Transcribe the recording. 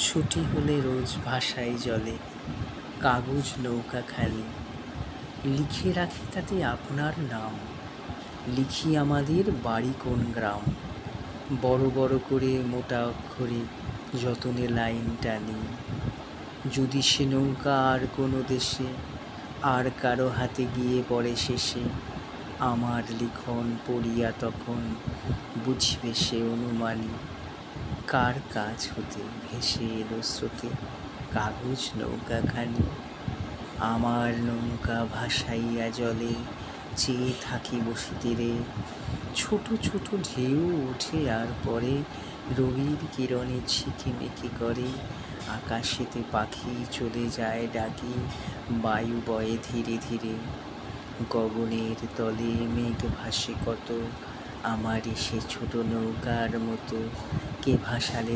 ছুটি হলে রোজ ভাসাই জলে কাগজ নৌকা খালি, লিখে রাখি তাতে আপনার নাম, লিখি আমাদের বাড়ি কোন গ্রাম। বড় বড় করে মোটা অক্ষরে যতনে লাইন টানি, যদি সে নৌকা আর কোনো দেশে আর কারো হাতে গিয়ে পড়ে শেষে, আমার লিখন পড়িয়া তখন বুঝবে সে অনুমানী, কার কাছ হতে ভেসে এলো স্রোতে কাগজ নৌকাখানি। আমার নৌকা ভাসাইয়া জলে চেয়ে থাকি বসে তীরে, ছোট ছোট ঢেউ ওঠে আর পরে রবির কিরণে ঝিকিমিকি করে, আকাশেতে পাখি চলে যায় ডাকি, বায়ু বয়ে ধীরে ধীরে, গগনের তলে মেঘ ভাসে কত, আমারই সে ছোট নৌকার মতো কে ভাসালে